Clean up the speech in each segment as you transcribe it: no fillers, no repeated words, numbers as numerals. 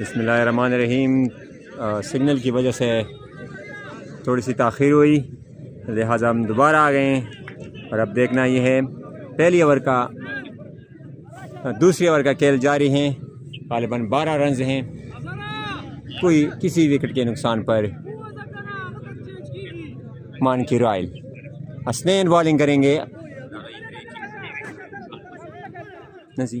बिस्मिल्लाहिर्रहमानिर्रहीम। सिग्नल की वजह से थोड़ी सी ताख़ीर हुई, लिहाजा हम दोबारा आ गए हैं। और अब देखना ये है पहली ओवर का दूसरी ओवर का खेल जारी है। गालिबन 12 रन हैं, कोई किसी विकेट के नुकसान पर मान की रॉयल हसनैन बॉलिंग करेंगे। नजी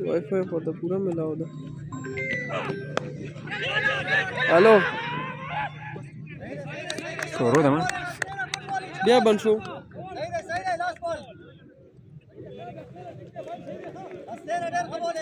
वाई फाई पर तो पूरा मिला होता। हेलो शोरो था बिया बन शो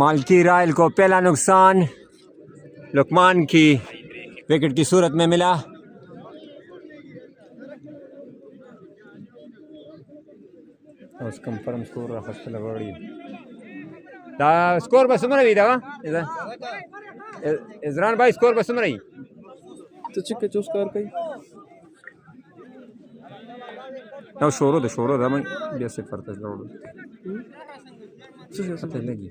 मालकी रायल को पहला नुकसान लुकमान की विकेट की सूरत में मिला। कंफर्म स्कोर स्कोर बस सुन रही था इजरान भाई स्कोर बस सुन रही तो चिक चूस कर कई ना शोरो था मैं जैसे फरता जरूर लगी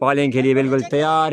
बॉलिंग के लिए बिल्कुल तैयार।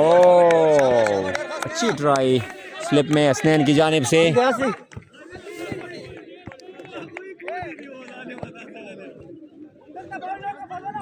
ओह अच्छी ट्राई स्लिप में हसनैन की जानिब से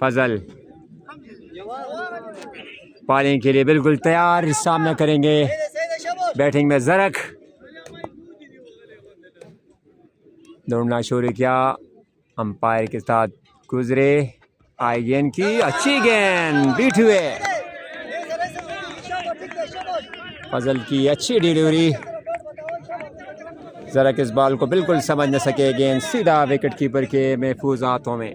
फजल बॉलिंग के लिए बिल्कुल तैयार, सामना करेंगे बैटिंग में जरक। दौड़ना शुरू किया, अंपायर के साथ गुजरे, आई गेंद की अच्छी गेंद बीट हुए, फजल की अच्छी डिलीवरी। जरक इस बॉल को बिल्कुल समझ न सके, गेंद सीधा विकेट कीपर के महफूज हाथों में।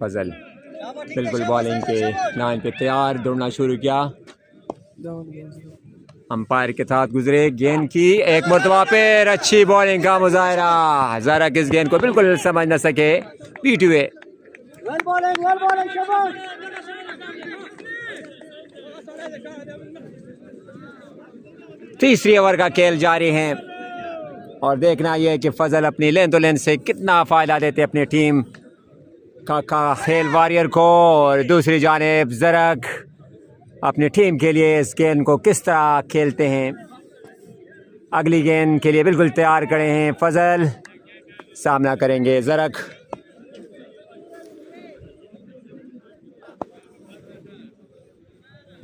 फजल बिल्कुल बॉलिंग के लाइन पे तैयार, दौड़ना शुरू किया, अंपायर के साथ गुजरे, गेंद की एक मरतबा पर अच्छी बॉलिंग का मुजाहरा। जरा किस गेंद को बिल्कुल समझ न सके, बीट हुए। तीसरी ओवर का खेल जारी है और देखना यह है कि फजल अपनी लेंथ से कितना फ़ायदा देते अपनी टीम का खेल वॉरियर को, और दूसरी जानिब जरक अपनी टीम के लिए इस गेंद को किस तरह खेलते हैं। अगली गेंद के लिए बिल्कुल तैयार खड़े हैं फजल, सामना करेंगे जरक।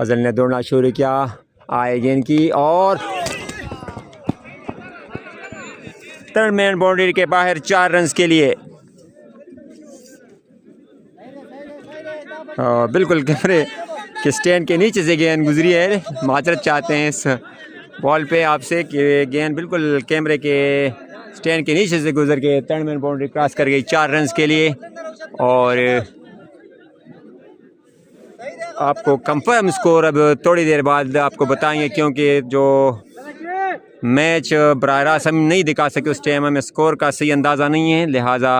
फजल ने दौड़ना शुरू किया, आए गेंद की और थर्ड मैन बाउंड्री के बाहर 4 रन के लिए। बिल्कुल कैमरे के स्टैंड के नीचे से गेंद गुजरी है। माजरत चाहते हैं इस बॉल पे आपसे कि गेंद बिल्कुल कैमरे के स्टैंड के नीचे से गुजर के थर्ड मैन बाउंड्री क्रॉस कर गई 4 रन के लिए। और आपको कंफर्म स्कोर अब थोड़ी देर बाद आपको बताएंगे, क्योंकि जो मैच बराह रास्त हम नहीं दिखा सके उस टाइम हमें स्कोर का सही अंदाज़ा नहीं है, लिहाजा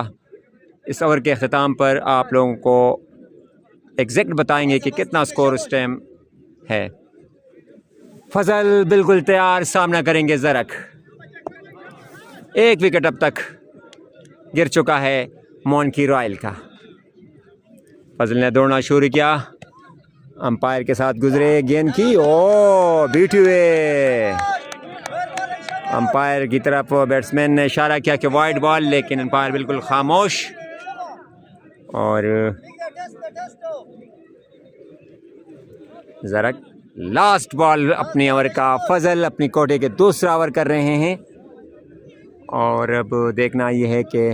इस ओवर के अख्ताम पर आप लोगों को एग्जैक्ट बताएंगे कि कितना स्कोर उस टाइम है। फजल बिल्कुल तैयार, सामना करेंगे ज़रक। 1 विकेट अब तक गिर चुका है मॉन्की रॉयल का। फजल ने दौड़ना शुरू किया, अंपायर के साथ गुजरे गेंद की, ओ बीट हुए। अंपायर की तरफ बैट्समैन ने इशारा किया कि वाइड बॉल, लेकिन अंपायर बिल्कुल खामोश। और ज़रक लास्ट बॉल अपने ओवर का, फजल अपनी कोटे के दूसरा ओवर कर रहे हैं। और अब देखना यह है कि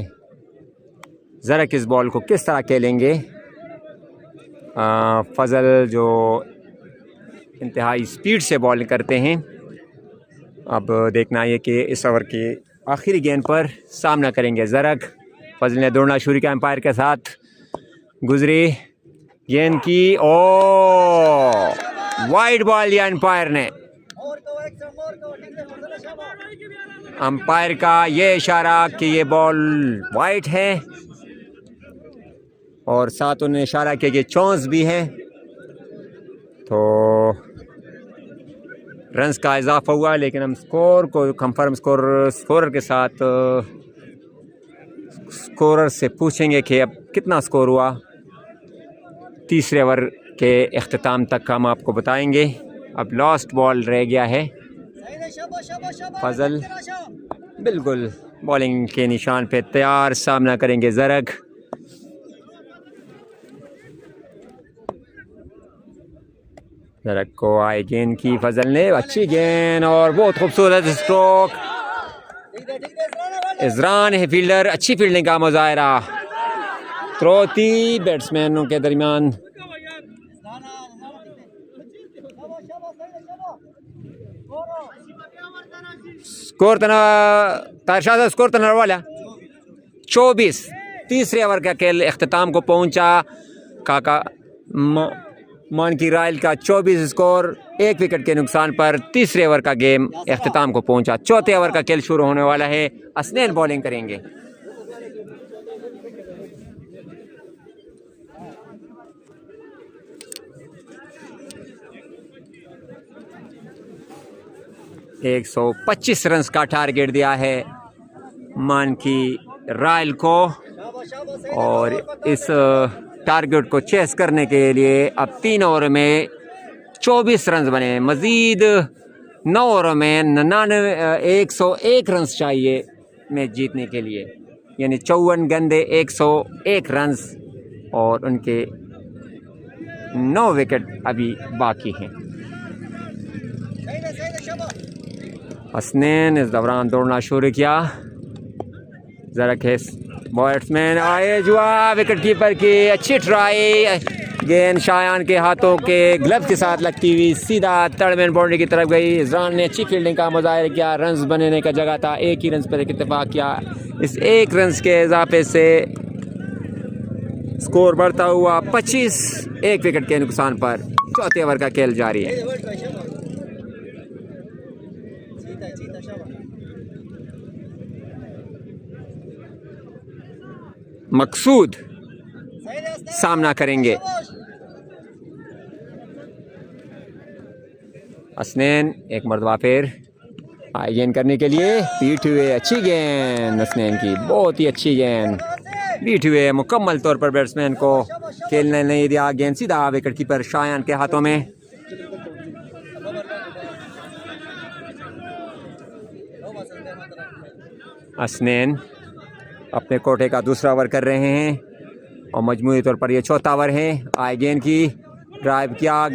ज़रक इस बॉल को किस तरह खेलेंगे। फजल जो इंतहाई स्पीड से बॉल करते हैं। अब देखना ये कि इस ओवर के आखिरी गेंद पर सामना करेंगे ज़रक। फजल ने दौड़ना शुरू किया, अंपायर के साथ गुजरी गेंद की, ओ वाइड बॉल लिया अंपायर ने। अंपायर का ये इशारा कि ये बॉल वाइड है और साथ उन्होंने इशारा किया कि चौंस भी है, तो रन्स का इजाफा हुआ। लेकिन हम स्कोर को कंफर्म स्कोरर के साथ स्कोरर से पूछेंगे कि अब कितना स्कोर हुआ। तीसरे ओवर के अख्ताम तक हम आपको बताएंगे। अब लास्ट बॉल रह गया है। फजल बिल्कुल बॉलिंग के निशान पे तैयार, सामना करेंगे ज़रक। ज़रक को आए गेंद की, फजल ने अच्छी गेंद और बहुत खूबसूरत स्ट्रोक। इज़रान है फील्डर, अच्छी फील्डिंग का मुजाहरा। त्रोती बैट्समैनों के दरमियान। स्कोर तारशाह स्कोर तना वाला 24। तीसरे ओवर का खेल अख्ताम को पहुंचा। काका मॉन्की रॉयल का 24 स्कोर, 1 विकेट के नुकसान पर तीसरे ओवर का गेम अख्ताम को पहुंचा। चौथे ओवर का खेल शुरू होने वाला है। हसनैन बॉलिंग करेंगे। एक 125 रन का टारगेट दिया है मॉन्की रॉयल को, और इस टारगेट को चेस करने के लिए अब 3 ओवर में 24 रन बने। मज़ीद 9 ओवर में 101 रन चाहिए मैच जीतने के लिए, यानी 54 गेंदे 101 रन, और उनके 9 विकेट अभी बाकी हैं। हसनैन इस दौरान दौड़ना शुरू किया। ज़रक है बैट्समैन आए जुआ, विकेट कीपर की अच्छी ट्राई, गेंद शायान के हाथों के ग्लव के साथ लगती हुई सीधा थर्ड मैन बाउंड्री की तरफ गई। इज़रान ने अच्छी फील्डिंग का मुजाहिरा किया। रन्स बनने का जगह था, 1 ही रन पर इत्तेफाक किया। इस 1 रन के इजाफे से स्कोर बढ़ता हुआ 25, 1 विकेट के नुकसान पर चौथे ओवर का खेल जारी है। मकसूद सामना करेंगे। हसनैन एक मरतबा फिर आए गेंद करने के लिए, पीट हुए, अच्छी गेंद हसनैन की, बहुत ही अच्छी गेंद, बीट हुए। मुकम्मल तौर पर बैट्समैन को खेलने नहीं दिया, गेंद सीधा विकेट कीपर शायान के हाथों में। हसनैन अपने कोटे का दूसरा ओवर कर रहे हैं और मजमूई तौर पर यह चौथा ओवर है। आए गेंद की ड्राइव किया,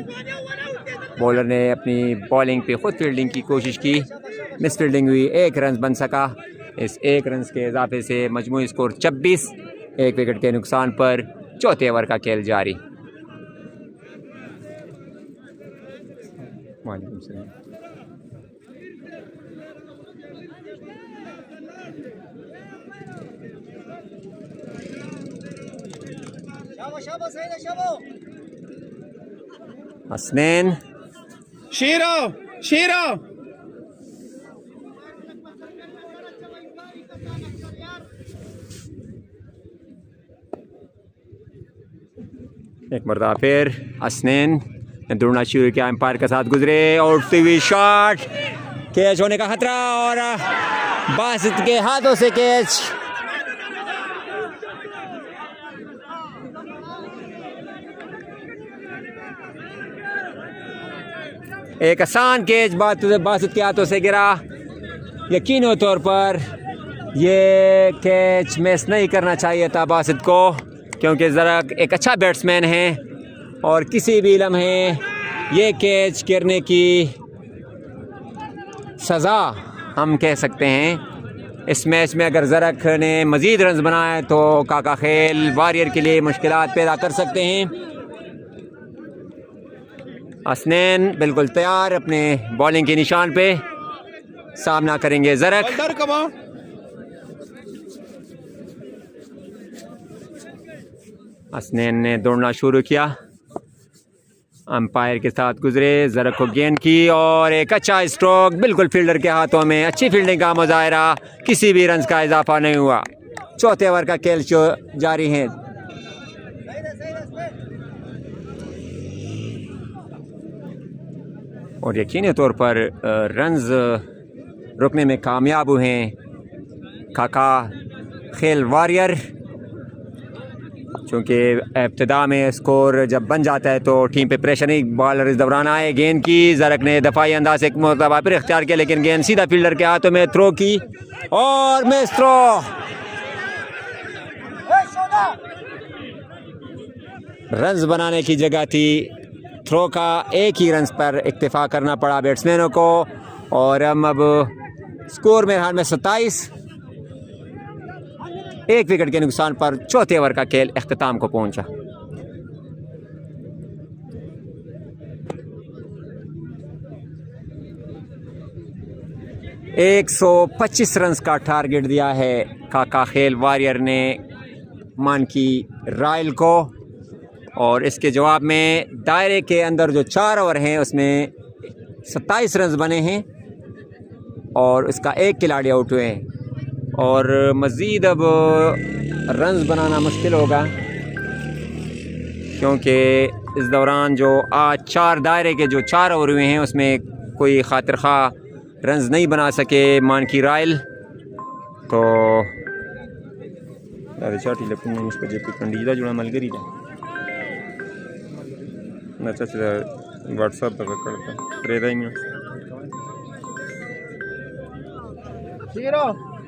बॉलर ने अपनी बॉलिंग पे ख़ुद फील्डिंग की कोशिश की, मिस फील्डिंग हुई, 1 रन बन सका। इस 1 रन के इजाफे से मजमूई स्कोर 26, 1 विकेट के नुकसान पर चौथे ओवर का खेल जारी। वालेकुम सलाम। हसनैन शेरा शेरा एक मरतबा फिर हसनैन ने दौड़ना शुरू किया, एम्पायर के साथ गुजरे और उठती हुई शॉट, कैच होने का खतरा और बासित के हाथों से कैच। एक आसान कैच बासित के हाथों से गिरा। यकीनी तौर पर ये कैच मिस नहीं करना चाहिए था बासित को, क्योंकि ज़रा एक अच्छा बैट्समैन है और किसी भी लम्हे ये कैच गिरने की सज़ा हम कह सकते हैं। इस मैच में अगर ज़रक ने मज़ीद रन बनाए तो काका खेल वॉरियर के लिए मुश्किलात पैदा कर सकते हैं। हसनैन बिल्कुल तैयार, अपने बॉलिंग के निशान पे सामना करेंगे ज़रक। हसनैन ने दौड़ना शुरू किया, अंपायर के साथ गुजरे, ज़रक को गेंद की और एक अच्छा स्ट्रोक बिल्कुल फील्डर के हाथों में। अच्छी फील्डिंग का मुजाहरा, किसी भी रन का इजाफा नहीं हुआ। चौथे ओवर का खेल जारी है। और यकीनी तौर पर रन्स रुकने में कामयाब हुए हैं काका खेल वॉरियर, क्योंकि इब्तिदा में स्कोर जब बन जाता है तो टीम पे प्रेशर नहीं। बॉलर इस दौरान आए, गेंद की, ज़रक ने दफ़ाई अंदाज से एक मरतबा फिर इख्तियार किया, लेकिन गेंद सीधा फील्डर के हाथों में थ्रो की और मिस थ्रो। रन्स बनाने की जगह थी, थ्रो का एक ही रन पर इक्तिफा करना पड़ा बैट्समैनों को। और हम अब स्कोर मेरे हाल में 27, 1 विकेट के नुकसान पर चौथे ओवर का खेल अख्ताम को पहुंचा। एक 125 रन का टारगेट दिया है काका खेल वॉरियर ने मानकी रायल को, और इसके जवाब में दायरे के अंदर जो 4 ओवर हैं उसमें 27 रन बने हैं और उसका एक खिलाड़ी आउट हुए हैं। और मज़ीद अब रन बनाना मुश्किल होगा, क्योंकि इस दौरान जो आज 4 दायरे के जो 4 ओवर हुए हैं उसमें कोई खातिर खा रन नहीं बना सके मानकी रायल। तो जुड़ा मलगरी अच्छा व्हाट्सएप तक करता रेदा ही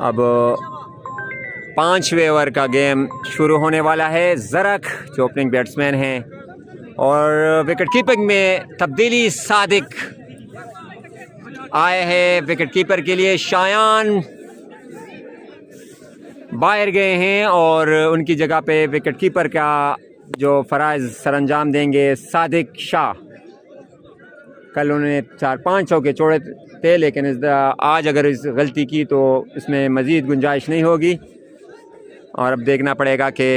अब 5वें ओवर का गेम शुरू होने वाला है। ज़रक जो ओपनिंग बैट्समैन हैं, और विकेट कीपिंग में तब्दीली, सादिक आए हैं विकेट कीपर के लिए, शायान बाहर गए हैं और उनकी जगह पे विकेट कीपर का जो फ़राइज़ सरअंजाम देंगे सादिक शाह। कल उन्होंने 4-5 चौके छोड़े थे, लेकिन आज अगर इस गलती की तो इसमें मज़ीद गुंजाइश नहीं होगी, और अब देखना पड़ेगा कि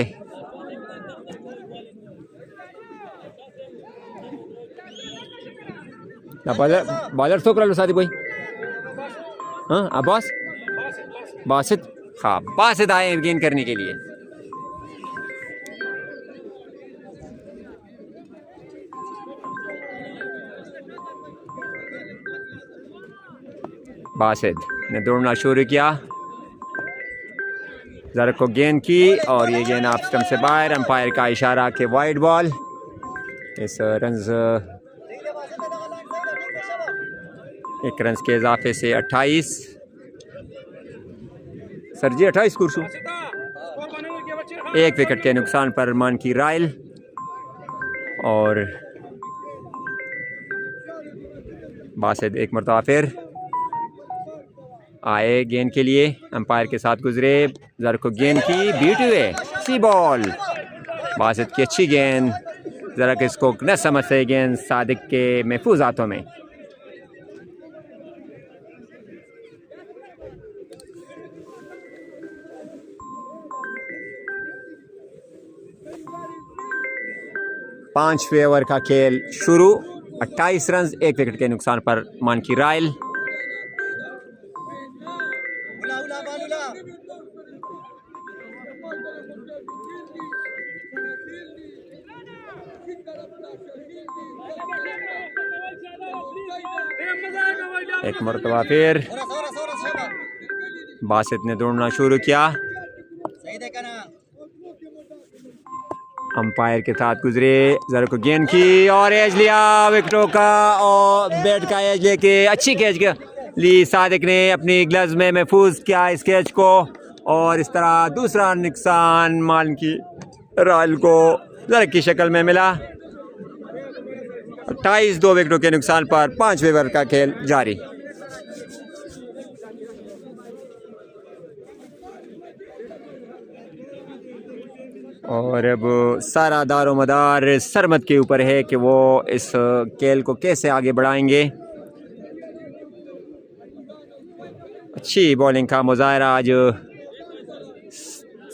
बॉलर तो कर लो सादिक भाई। हाँ अब्बास बासित, हाँ बासित आए गेंद करने के लिए। बासित ने दौड़ना शुरू किया, ज़रक को गेंद की और ये गेंद आप स्टंप से बाहर। अंपायर का इशारा कि वाइड बॉल। इस रन्स 1 रन के इजाफे से 28, सर जी 28 कुर्सू। एक विकेट के नुकसान पर मान की रायल। और बासित एक मरतबा फिर आए गेंद के लिए, अंपायर के साथ गुजरे, जर को गेंद की बीट हुए सी बॉल। बासित की अच्छी गेंद, जरा कि इसको न समझ से गेंद सादिक के महफूज हाथों में। पांचवें ओवर का खेल शुरू। 28 रन, एक विकेट के नुकसान पर मान की रायल। उला उला बालूला एक मरतबा फिर सोरा सोरा सोरा शबा बासित ने दौड़ना शुरू किया, सही देखा ना अंपायर के साथ गुजरे, जरा को गेंद की और एज लिया विकेटों का, और बैट का एज लेके अच्छी कैच ली सादिक ने, अपनी ग्लव्स में महफूज किया इस कैच को, और इस तरह दूसरा नुकसान मान की रायल को जरा की शक्ल में मिला। 28 दो विकेटों के नुकसान पर 5वें ओवर का खेल जारी। और अब सारा दारोमदार सरमद के ऊपर है कि वो इस खेल को कैसे आगे बढ़ाएंगे। अच्छी बॉलिंग का मुजाहरा आज,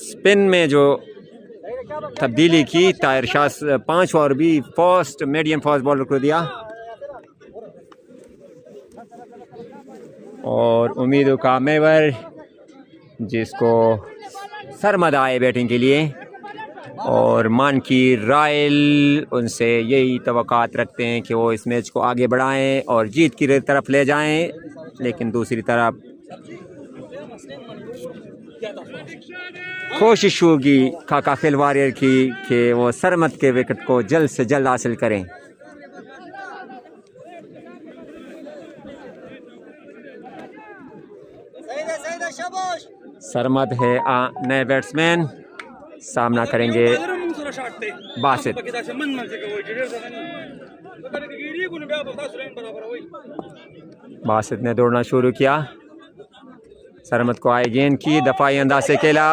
स्पिन में जो तब्दीली की ताहिर शाह 5 और भी फास्ट मीडियम फास्ट बॉलर को दिया, और उम्मीदों का मेवर जिसको सरमद आए बैटिंग के लिए, और मान की रायल उनसे यही तवक्कात रखते हैं कि वो इस मैच को आगे बढ़ाएं और जीत की तरफ ले जाएं। लेकिन दूसरी तरफ कोशिश होगी खाका खिल वारियर की कि वो सरमद के विकेट को जल्द से जल्द हासिल करें। सही दे शाबाश सरमद है नए बैट्समैन, सामना करेंगे बासित। बासित ने दौड़ना शुरू किया, सरमद को आई गेंद की, दफाई अंदाज से खेला,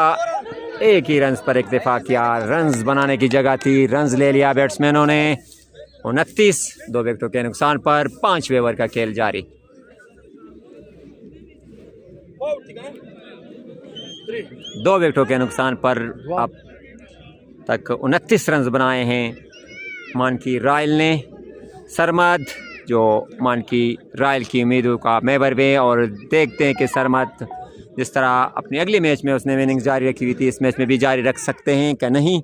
एक ही रन्स पर इक्तिफा किया, रन्स बनाने की जगह थी, रन्स ले लिया बैट्समैनों ने। 29 दो विकेटों के नुकसान पर 5वें ओवर का खेल जारी। दो विकेटों के नुकसान पर अब तक 29 रन बनाए हैं मान की रायल ने। सरमद जो मान की रायल की उम्मीदों का मेवर भी, और देखते हैं कि सरमद जिस तरह अपनी अगली मैच में उसने इनिंग्स जारी रखी हुई थी, इस मैच में भी जारी रख सकते हैं क्या नहीं।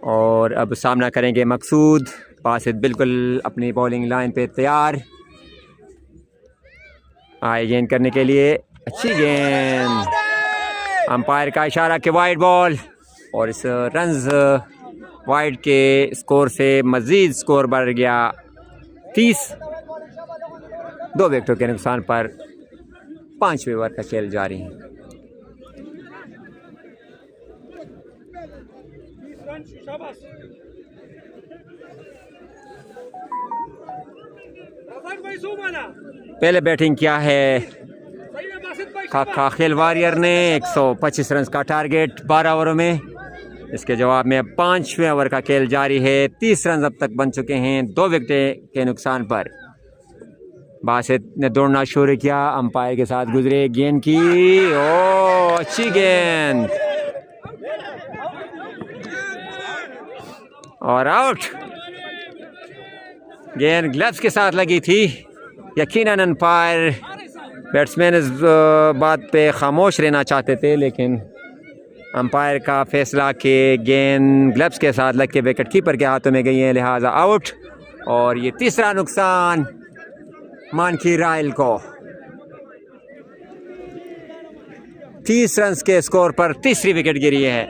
और अब सामना करेंगे मकसूद। बासित बिल्कुल अपनी बॉलिंग लाइन पे तैयार, आए गेंद करने के लिए, अच्छी गेंद, अंपायर का इशारा कि वाइड बॉल, और इस रन्स वाइड के स्कोर से मज़ीद स्कोर बढ़ गया 30। दो विकेटों के नुकसान पर 5वें ओवर का खेल जारी है। पहले बैटिंग किया है खाका खिल वारियर ने, 125 रन का टारगेट 12 ओवरों में। इसके जवाब में 5वें ओवर का खेल जारी है। 30 रन अब तक बन चुके हैं 2 विकेट के नुकसान पर। बासित ने दौड़ना शुरू किया, अंपायर के साथ गुजरे, गेंद की, ओ अच्छी गेंद, और आउट। गेंद ग्लव्स के साथ लगी थी। यकीनन अंपायर बैट्समैन इस बात पे खामोश रहना चाहते थे, लेकिन अंपायर का फैसला कि गेंद ग्लव्स के साथ लग के विकेट कीपर के हाथों में गई है, लिहाजा आउट। और ये तीसरा नुकसान मान की रायल को। 30 रन के स्कोर पर तीसरी विकेट गिरी है।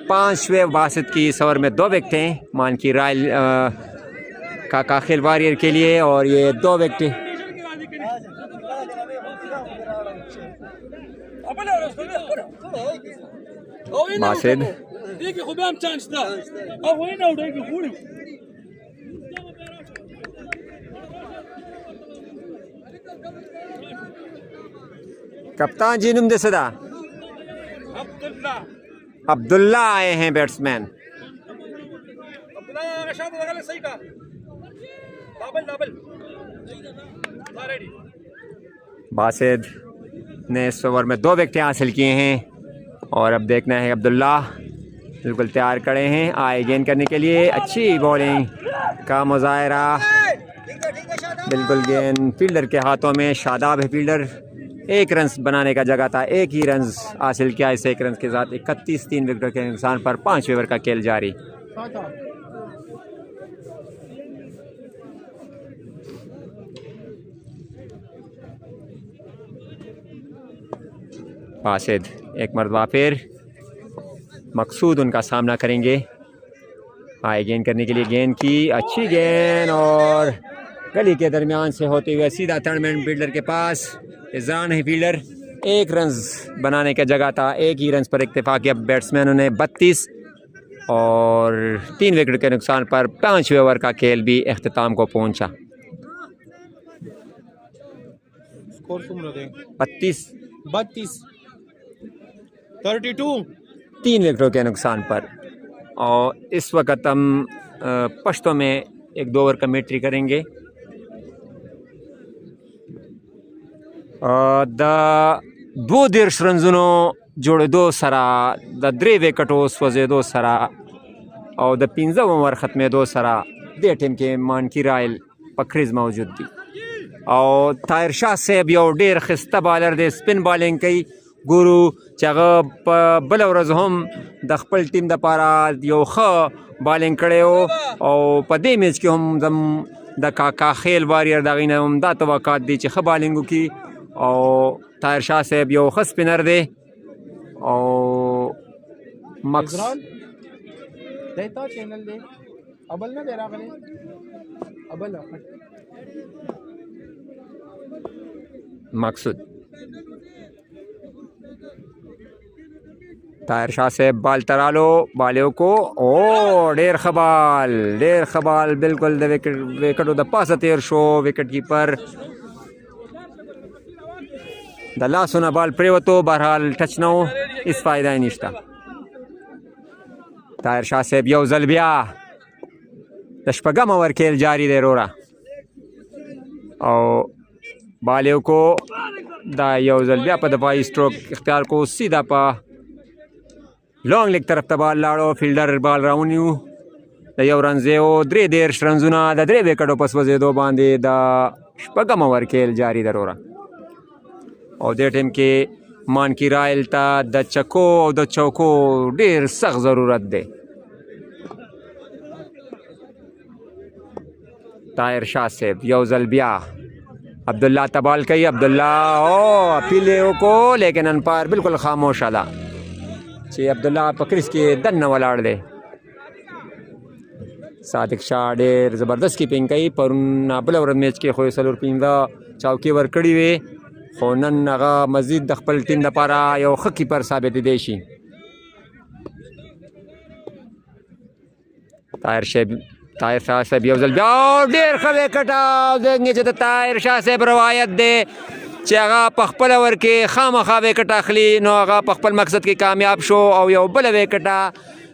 5वें बासित की इस ओवर में 2 विकेटें मान की रायल का खिल वारियर के लिए, और ये 2 विकेट बासिद देखिए खूब हम चांस था अब वही ना उड़ेगी पूरी कप्तान जी नुम दसदा अब्दुल्ला आए हैं बैट्समैन। बासिद ने इस ओवर में 2 विकेटें हासिल किए हैं और अब देखना है अब्दुल्ला बिल्कुल तैयार खड़े हैं आए गेंद करने के लिए। अच्छी बॉलिंग का मुजाहरा, बिल्कुल गेंद फील्डर के हाथों में। शादाब है फील्डर, 1 रन बनाने का जगह था, 1 ही रन हासिल किया। इस 1 रन के साथ 31 3 विकेटों के नुकसान पर 5 ओवर का खेल जारी। बासिद एक मरतबा फिर मकसूद उनका सामना करेंगे। आए गेंद करने के लिए, गेंद की अच्छी गेंद और गली के दरमियान से होते हुए सीधा टर्नमेंट फील्डर के पास। इज़रान है फील्डर, 1 रन बनाने का जगह था, 1 ही रन पर इक्तफा किया बैट्समैनों ने। 32 और 3 विकेट के नुकसान पर 5वें ओवर का खेल भी अख्ताम को पहुंचा। 32 32 3 विकेटों के नुकसान पर। और इस वक्त हम पश्तों में 1-2 ओवर कमेंट्री करेंगे। द 2 रंजनो जोड़ेदो सरा द 3 विकेटों सोजेदो सरा और द 15 ओवर ख़त्मेदो सरा दे टीम के मानकी रायल पखरीज मौजूद थी। और ताहिर शाह साहब यो डेर खिस्ता बॉलर दे, स्पिन बॉलिंग कई गुरु चगह बल वर्ज हम द खपल टीम द पारा यो ख बॉलिंग करे हो। और पदे मैच के हम दम द काका खेल वारियर दागिन हम दा तवक्कात दी च ख बॉलिंग की। और ताहिर शाह साहब यो ख स्पिनर दे और मक्स देता चैनल दे अबल ना दे रहा गले अबल मकसूद। ताहिर शाह से बाल तरा लो बालियों को। ओ डेर खबाल बिल्कुल द विकेट द पास तेर show wicket keeper the last होना बॉल प्रेवतो बहरहाल टच नो इस फायदा ही निश्ता। ताहिर शाह से यो जलबिया दशपगम ओवर खेल जारी दे रोरा और बालियों को दा यो जलबिया पर दफाई स्ट्रोक इख्तियार को सीधा पा लॉन्ग लेग तरफ तबाल लाड़ो फील्डर बाल राउन्यू द यो रनजेओ 3 रंजुना द 3 विकेटों पस वजे 2 बांधे द शपगम ओवर खेल जारी दरोरा। और दे टीम के मान की रायल ता द चको और द चौको ढेर सख्त ज़रूरत दे। ताहिर शाह से यो जलबिया अब्दुल्ला तबाल कई अब्दुल्ला ओ पीले को लेकिन अनपार बिल्कुल खामोश आला चे अब्दुल्ला पकड़िस के दन वलाड़ दे। सादिक शाह ढेर ज़बरदस्त कीपिंग कई पर नाबल और मैच के खोए सलूर पिंदा चौकी वर कड़ी वे खोनन अगा मजीद दखपल टीम द पारा यो ख कीपर साबित देशी। ताहिर शाह साहब यो जलबिया ढेर खबे कटा देंगे च ताहिर शाह साहब रवायत दे चागा पखपल ओवर के खाम खा विकेट अखली नो आगा पखपल मकसद के कामयाब शो और यो बल विकेटा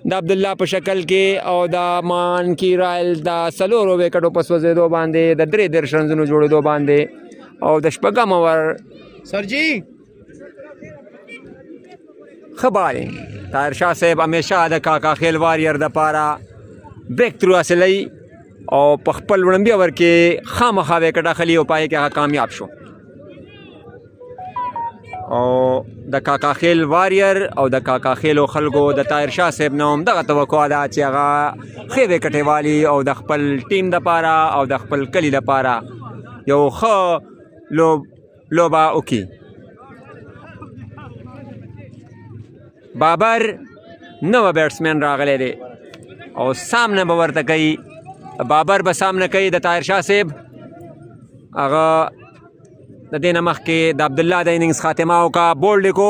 द अब्दुल्ला पर शक्ल के और द मान की रायल द सलोरो विकेटों पस वजे 2 बांधे द 3 रन जोड़े 2 बांधे और द शपगम ओवर सर जी खबारें। ताहिर शाह साहब हमेशा द काका खेल वारियर द पारा ब्रेक थ्रू हासिल और पखपल लंबी ओवर के खाम खा विकेट अखली उपाय के कामयाब शो और द काका खेल वारियर और द काका खेलो खलगो द ताहिर शाह साहब नोम दगा तवक्को अदा चियागा खे विकेट वाली और द खपल टीम द पारा और द खपल कली द पारा यो ख लोबा उकी। बाबर नवा बैट्समैन रागले दे और सामने बवर तकई बाबर ब सामने कई द ताहिर शाह साहब आगा द दिन मख के द अब्दुल्ला द इनिंग्स खातिमाओं का बोल्ड को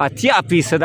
80%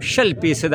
20%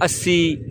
80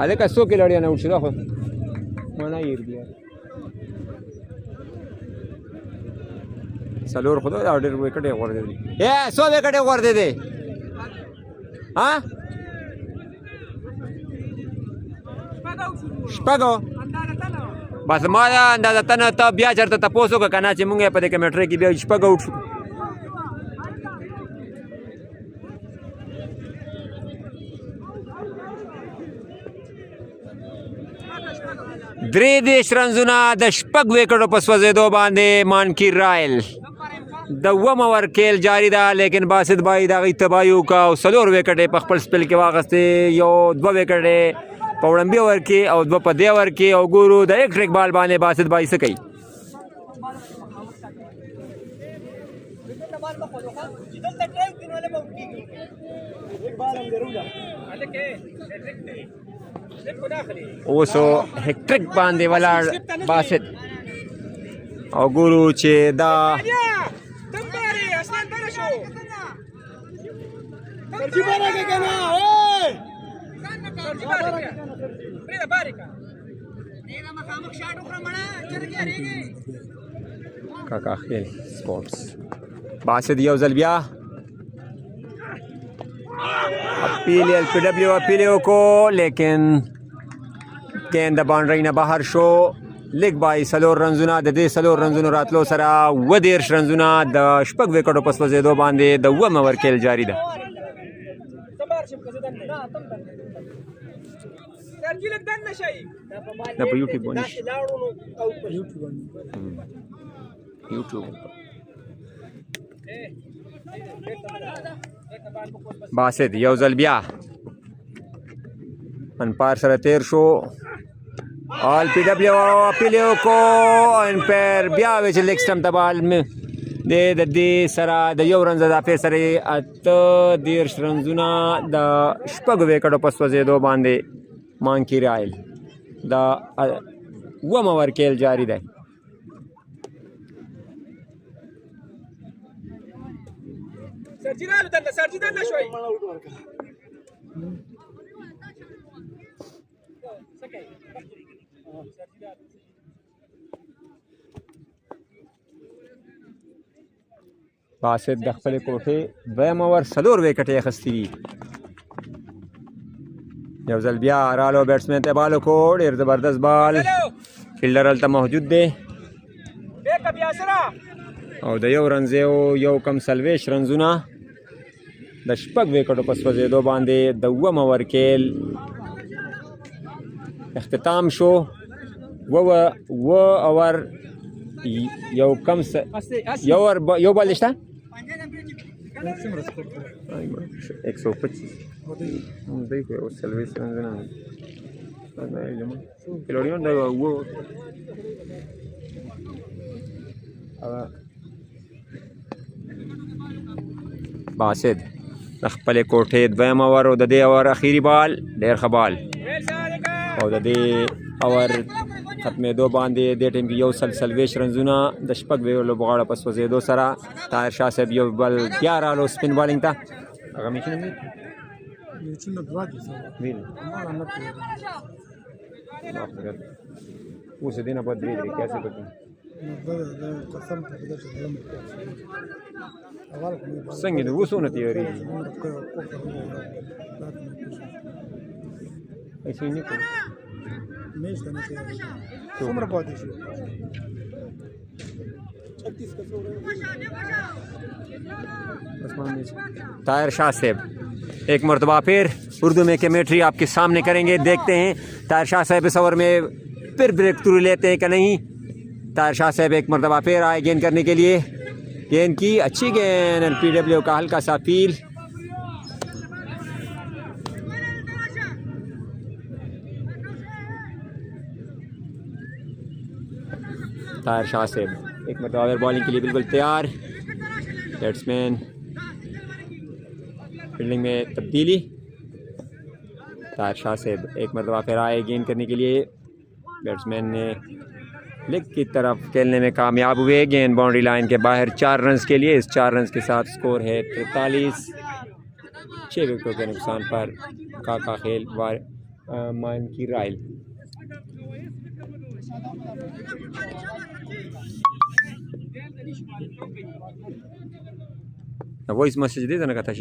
आले का 100 किलो ना उठ खो मना यर दिया सलोर खुद ऑर्डर विकेट और दे ए 100 विकेट और दे हाँ शपगो बस मारा अंदाजा तना तब बिया चरता तपोसो का कना चे मुंगे पदे कमेट्रे की बिया शपगो उठ द्रे देश रंजुना द शपग विकेट पस वजेदो बांधे मानकी रायल दवम ओवर खेल जारी दा लेकिन बासित भाई दा तबायू का सलोर विकेट पखपल स्पेल के वास्ते यो 2 विकेट पौड़ंबी ओवर के और 2 पदे ओवर के और गुरु द एक ट्रिक बाल बाने बासित भाई से कई ओसो हेक्ट्रिक बांधे वाला बासित और गुरु चे दा काका खेल स्पोर्ट्स बासित यौजल बिया अपील एलपीडब्ल्यू को लेकिन गेंद बाउंड्री ना बाहर शो लिग बाई सलोर रंजुना दे सलोर रंजुना रातलो सरा वदेर रंजुना द शपग विकेट पस वजेदो बांधे द वम ओवर खेल जारी दा ना यूट्यूब बासित यौजल बिया अनपार सर 13 शो ऑल पीडब्ल्यू अपीलियो को अनपार बिया विच लेग स्टंप तबाल में दे ददी सरा द यौ रन दा पे सरे अत दीर रंजुना द शपग विकेट पस वजेदो बांधे मांकी रायल द वम ओवर खेल जारी दे सर्जिदाल शोई बासित दखल कोठे वम ओवर सलोर विकेट खस्ती यौजल बिया रालो बैट्समैन ते बालो को ढेर जबरदस्त बाल फील्डर अलता मौजूद दे और दयो रंजेओ यौ कम सलवेश रंजुना द शपग विकेट पस वजेदो बांधे द वम ओवर खेल इख्तिताम शो वो ओवर यौ कम यौ बॉल लिस्टा 125 देखो वो सर्विस रंजना खिलाड़ियों ने वो बासित अखपले कोठे द्वम ओवर और दे ओवर आखिरी बाल डेर खबाल और दे ओवर खत्मे 2 बांधे दे टीम की यौ सलवेश रंजुना दशपक वे लो बगाड़ा पस वजे 2 सरा ताहिर शाह साहब यौ बल 11 लो स्पिन बॉलिंग था आगामी चुन में उस दिन अब धीरे धीरे कैसे बचें संगीत वो सुनती है रही ऐसे ही नहीं करो उम्र बहुत ही ताहिर शाह साहब एक मरतबा फिर उर्दू में कमेंट्री आपके सामने करेंगे देखते हैं ताहिर शाह साहब इस ओवर में फिर ब्रेक थ्रू लेते हैं कि नहीं ताहिर शाह साहब एक मरतबा फिर आए गेंद करने के लिए गेंद की अच्छी गेंद एलपीडब्ल्यू का हल्का सा फील ताहिर शाह साहब एक मरतबा बॉलिंग के लिए बिल्कुल तैयार बैट्समैन फील्डिंग में तब्दीली ताहिर शाह साहब एक मरतबा फिर आए गेंद करने के लिए बैट्समैन ने लेग की तरफ खेलने में कामयाब हुए गेंद बाउंड्री लाइन के बाहर 4 रन्स के लिए इस 4 रन्स के साथ स्कोर है 43 6 विकेटों के नुकसान पर काका खेल मान की राइल वॉइस मैसेज दे देना कथा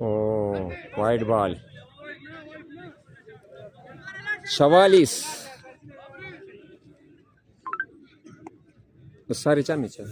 ओ वाइट बॉल 44 सारे चामी चल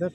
10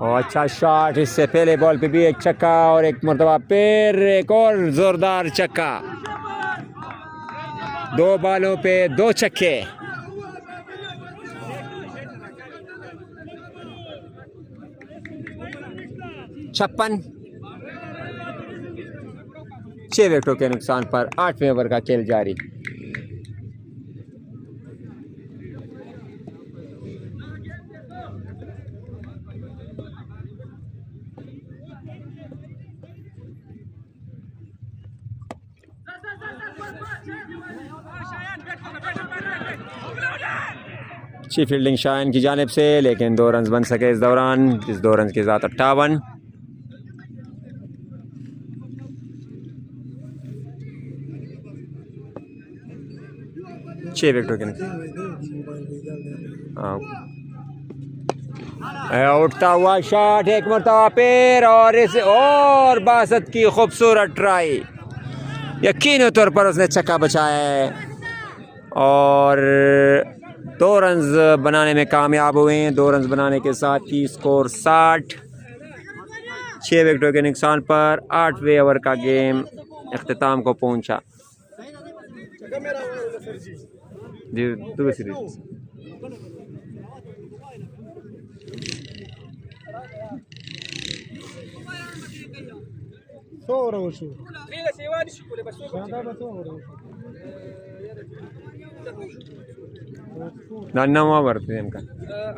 और अच्छा शॉट इससे पहले बॉल पे भी एक छक्का और एक मरतबा फिर एक और जोरदार छक्का 2 बॉलों पे 2 छक्के छप्पन 6 विकेटों के नुकसान पर 8वें ओवर का खेल जारी अच्छी फील्डिंग शायन की जानिब से लेकिन 2 रन बन सके इस दौरान इस 2 रन के साथ 58 6 विकेटों के उठता हुआ शॉट एक मरतबा पैर और इस और बासत की खूबसूरत ट्राई यकीनी तौर पर उसने छक्का बचाया है और 2 रन बनाने में कामयाब हुए हैं 2 रन बनाने के साथ ही स्कोर 60 6 विकेटों के नुकसान पर 8वें ओवर का गेम अख्ताम को पहुंचा नवा वर्त नेमका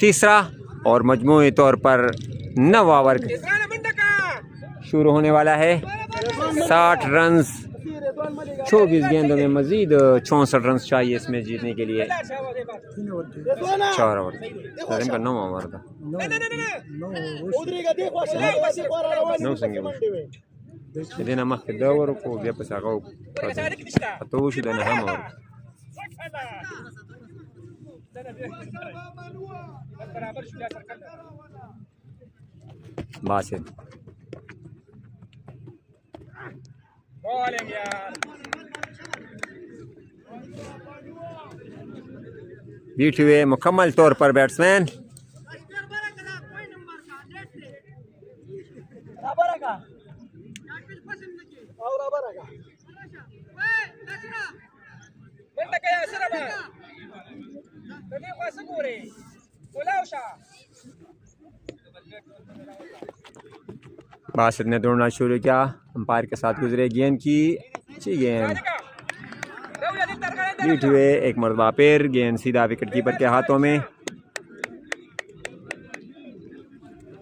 तीसरा और मजमूई तौर पर 9 ओवर शुरू होने वाला है 60 रन 24 गेंदों में मजीद 64 रन चाहिए इसमें जीतने के लिए 4 ओवर इनका 9 ओवर था 9 संगे इधर मख के दौर को बया पे सागो तो वो शुदा ना हम और बासित बॉलिंग यार बीट हुए मुकम्मल तौर पर बैट्समैन बासित ने दौड़ना शुरू किया अंपायर के साथ गुजरे गेंद की अच्छी गेंद बीट हुए एक मरतबा पैर गेंद सीधा विकेट कीपर के हाथों में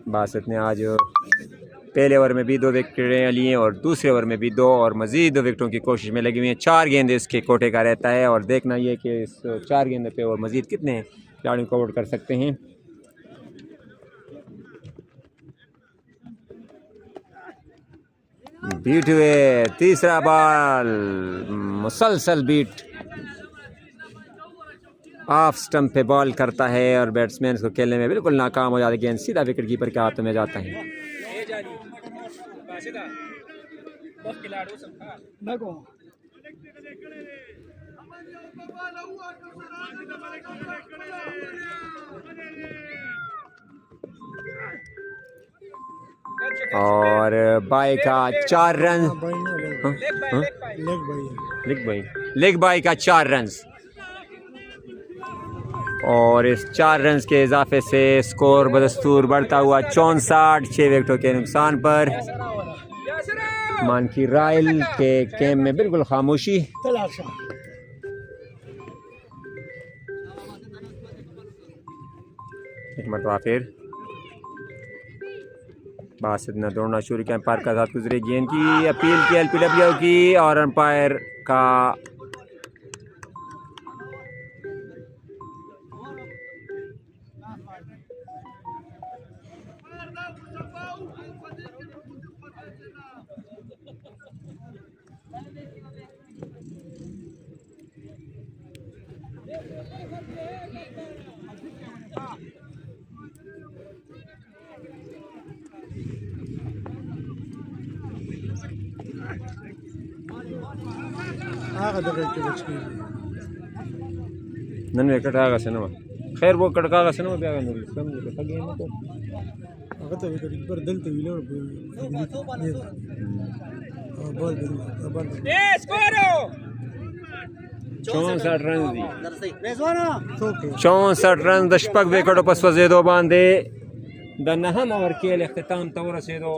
बासित ने आज पहले ओवर में भी 2 विकेटें लिए और दूसरे ओवर में भी 2 और मजीद 2 विकेटों की कोशिश में लगी हुई है 4 गेंद इसके कोटे का रहता है और देखना ये कि इस 4 गेंद पे और मजीद कितने खिलाड़ियों को आउट कर सकते हैं बीट हुए तीसरा बॉल मुसलसल बीट ऑफ स्टंप पे बॉल करता है और बैट्समैन को खेलने में बिल्कुल नाकाम हो जाता है गेंद सीधा विकेट कीपर के हाथों में जाता है और बाई का 4 run leg bye league by का 4 रन और इस 4 रन के इजाफे से स्कोर बदस्तूर बढ़ता हुआ 64, 6 विकेटों के नुकसान पर। मानकी रायल के गेम में बिल्कुल खामोशी। एक मरतबा फिर बासित ने दौड़ना शुरू किया, अंपायर का साथ गुजरे गेंद की अपील की एलपीडब्ल्यू की और अंपायर का नन विकेट आगा सिनेमा खैर वो कटका का सिनेमा भी आगा नूरी कम देखा गेम तो अगत विकेट पर दलते विलो बॉल 64 रन दी रेजवाना 64 रन दशपक विकेटों पर वजेदो बांधे द नहम ओवर के इख्तिताम तौर से दो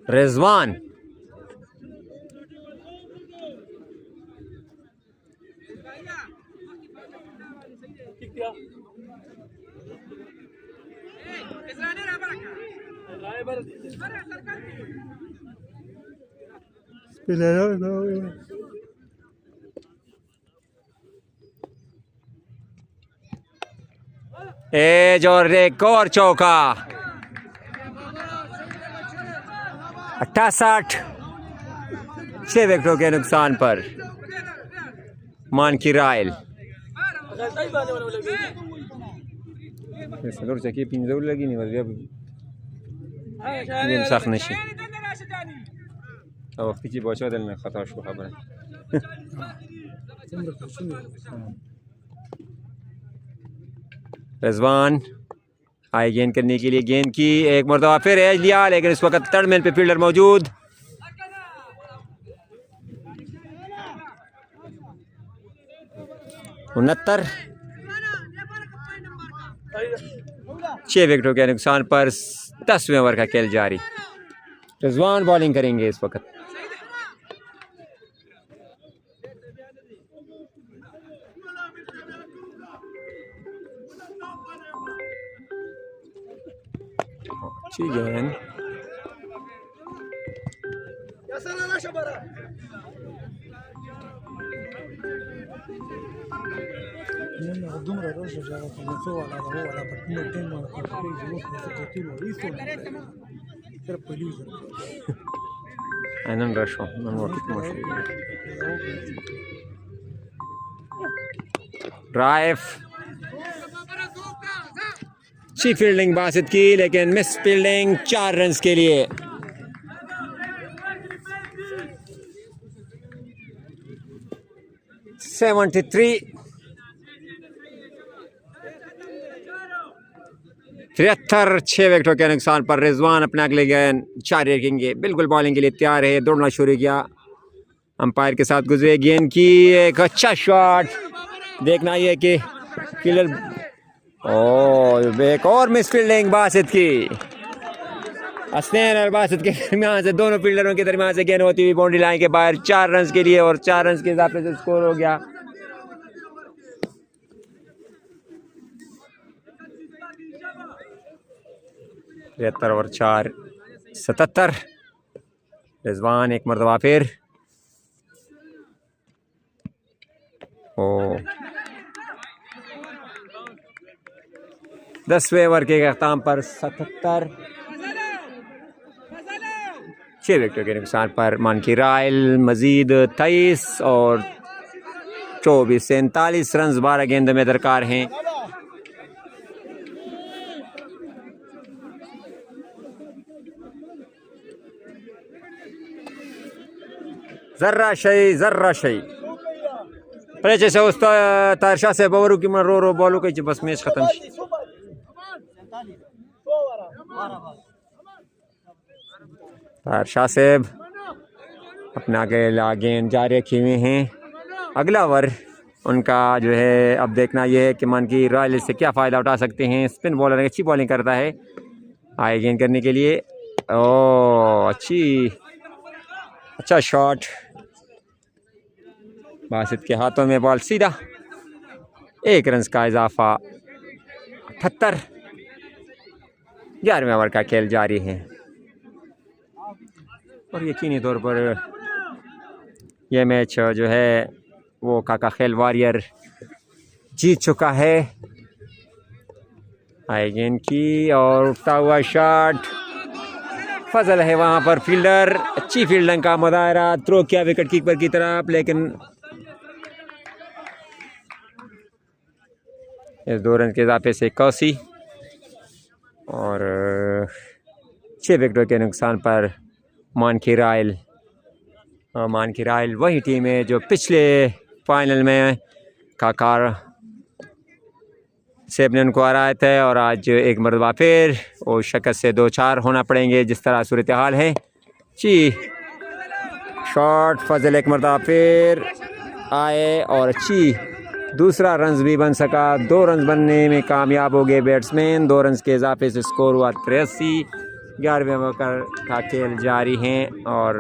रिजवान एज और एक और चौका 68, 6 विकेटों के नुकसान पर मानकी रायल सदर चकी पिंजौर लगी नहीं वजह गेम सख्त नशी अब वक्त की बचा दिल में खता शो खबर रिजवान आए गेंद करने के लिए गेंद की एक मरतबा फिर एज लिया लेकिन इस वक्त टर्मिनल पे फील्डर मौजूद। उनहत्तर 6 विकेटों के नुकसान पर 10वें ओवर का खेल जारी। रिजवान बॉलिंग करेंगे इस वक्त। अच्छी गेंद ड्राइव अच्छी फील्डिंग बासित की लेकिन मिस फील्डिंग 4 रन के लिए। तिहत्तर 6 विकेटों के नुकसान पर रिजवान अपने अगले गेंद 4 रखेंगे। बिल्कुल बॉलिंग के लिए तैयार है, दौड़ना शुरू किया, अंपायर के साथ गुजरे गेंद की एक अच्छा शॉट। देखना ये कि फील्डर एक और मिस फील्डिंग बासित की। हसनैन और बासित के दरमियान से दोनों फील्डरों के दरमियान से गेंद होती हुई बाउंड्री लाइन के बाहर 4 रन के लिए और 4 रन के इजाफे से स्कोर हो गया 73 और 4 77। रिजवान एक मरतबा फिर ओ 10वें ओवर के अख्ताम पर 77 6 विकेटों के नुकसान पर मानकी रायल मजीद 23 और 24 से 39 रन 12 गेंद में दरकार हैं। जर्रा शई पहले से उस ताहिर शाह से बवरू की रो रो बॉलों के बस मैच खत्म। ताहिर शाह साहब अपना गेंद जारी रखे हुए हैं। अगला ओवर उनका जो है अब देखना यह है कि मन की रॉयल से क्या फ़ायदा उठा सकते हैं। स्पिन बॉलर अच्छी बॉलिंग करता है आए गेंद करने के लिए। ओ अच्छा शॉट, बासित के हाथों में बॉल सीधा। 1 रन का इजाफा 78। 11वें ओवर का खेल जारी है और यकीनी तौर पर यह मैच जो है वो काका खेल वॉरियर जीत चुका है। आई गेंद की और उठता हुआ शॉट, फजल है वहां पर फील्डर, अच्छी फील्डिंग का मुजाहरा, थ्रो किया विकेट कीपर की तरफ, लेकिन इस 2 रन के इजाफे से 81 और 6 विकेटों के नुकसान पर मानकी रायल वही टीम है जो पिछले फाइनल में काकार सेब ने उनको हराए थे और आज एक मरतबा फिर वो शिकस्त से 2-4 होना पड़ेंगे जिस तरह सूरत हाल है जी। शॉट फजल एक मरतबा फिर आए और अच्छी दूसरा रन भी बन सका। 2 रन बनने में कामयाब हो गए बैट्समैन। 2 रन के इजाफे से स्कोर हुआ 83। 11वें ओवर का खेल जारी है और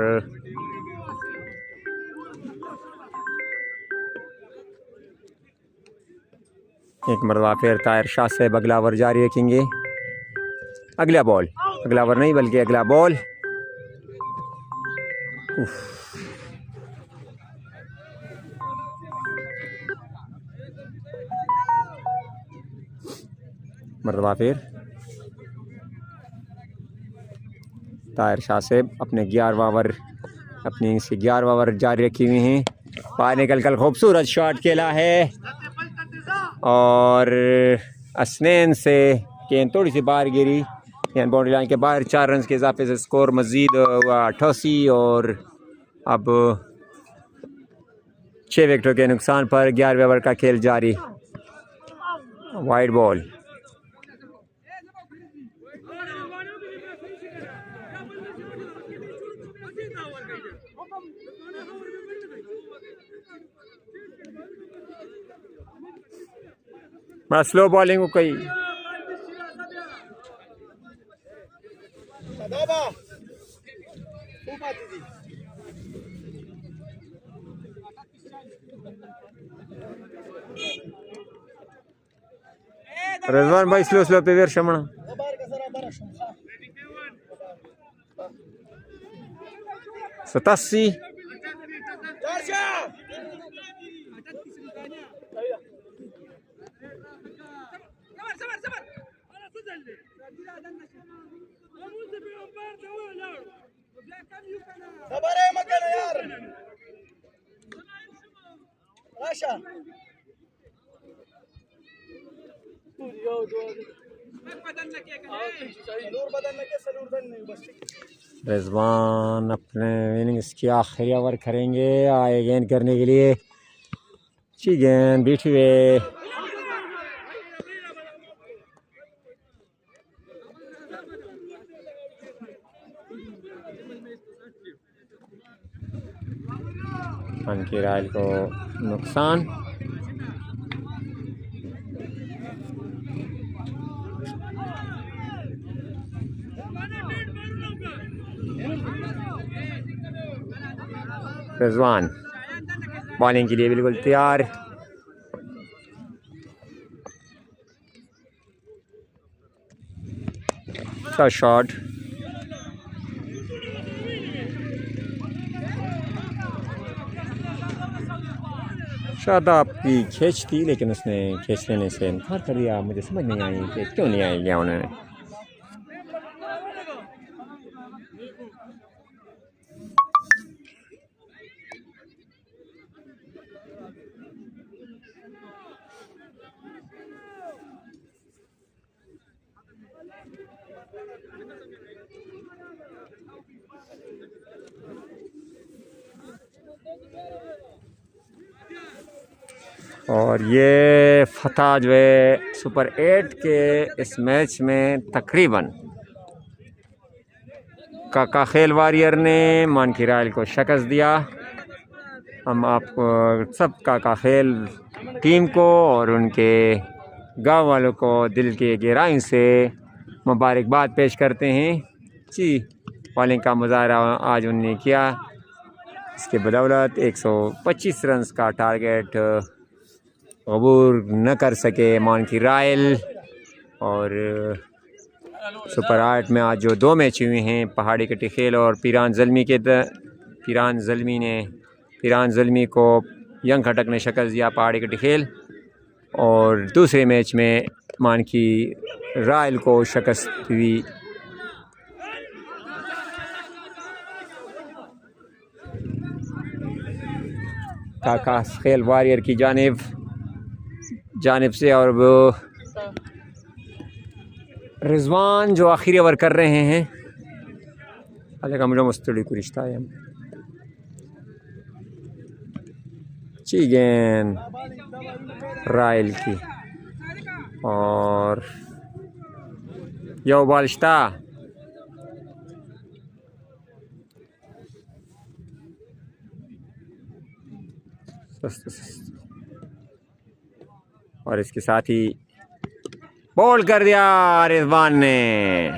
एक मरतबा फिर ताहिर शाह से अगला ओवर जारी रखेंगे। अगला ओवर नहीं बल्कि अगला बॉल। मरतबा फिर ताहिर शाह से अपने 11वां ओवर जारी रखे हुए हैं। बाहर निकल कर खूबसूरत शॉट खेला है और असनैन से गेंद थोड़ी सी बाहर गिरी, बाउंड्री लाइन के बाहर। 4 रन के इजाफे से स्कोर मज़ीद हुआ 88 और अब 6 विकेटों के नुकसान पर 11वें ओवर का खेल जारी। वाइड बॉल, बड़ा स्लो बॉलिंग हो गई। रजवान भाई स्लो पे वेर शमणा 87। रिजवान अपने इनिंग्स की आखिरी ओवर करेंगे आए गेंद करने के लिए। अच्छी गेंद बैठी हुए मानकी रायल को नुकसान। रिजवान बॉलिंग के लिए बिल्कुल तैयार। शॉट शादाब की खींच थी लेकिन उसने खींच लेने से इनकार कर दिया। मुझे समझ नहीं आई कि क्यों नहीं आई गया उन्होंने। और ये फतह जो है सुपर 8 के इस मैच में तकरीबन काका खेल वारियर ने मानकी रायल को शिकस्त दिया। हम आपको सब काका खेल टीम को और उनके गांव वालों को दिल की गहराई से मुबारकबाद पेश करते हैं जी। बॉलिंग का मुजाहरा आज उन्होंने किया, इसके बदौलत 125 रन का टारगेट अबूर न कर सके मानकी रायल। और सुपर 8 में आज जो 2 मैच हुए हैं, पहाड़ी कटी खेल और पीरान ज़ल्मी को यंग खटक ने शिकस्त दिया पहाड़ी कटी खेल, और दूसरे मैच में मानकी रायल को शिकस्त हुई। काका खेल वारियर की जानिब से, और वो रिजवान जो आखिरी ओवर कर रहे हैं। अलग मुझे मुस्तड़ी को रिश्ता है अच्छी गेंद रायल की, और यो बालिश्ता और इसके साथ ही बोल्ड कर दिया रिजवान ने।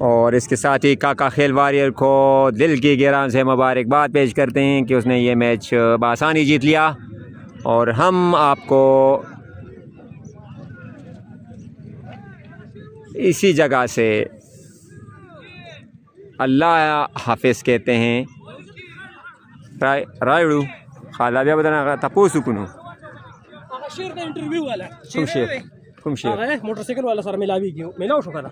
और इसके साथ ही काका खेल वारियर को दिल की गहराई से मुबारकबाद पेश करते हैं कि उसने ये मैच बआसानी जीत लिया। और हम आपको इसी जगह से अल्लाह हाफिज़ कहते हैं। रायडू खाला भी बताना तपोसु कुनो शेर का इंटरव्यू वाला कुम शेर मोटरसाइकिल वाला सर मिलावी क्यों मिलाओ शो करा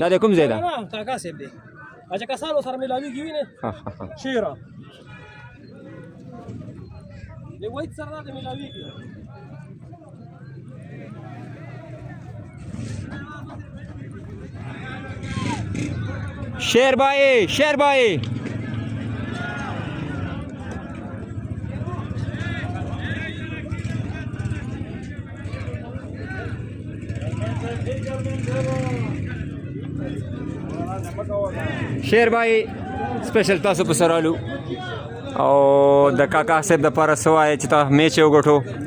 ला दे कुम ज़ेदा काका से दे अच्छा कसालो सर मिलावी क्यों ने हां शेरा ये वही सर ना मिलावी क्यों शेर भाई शेर भाई स्पेशल तासु पसरालू और द काका साहब द पारा सो आए चिता मैच वगठो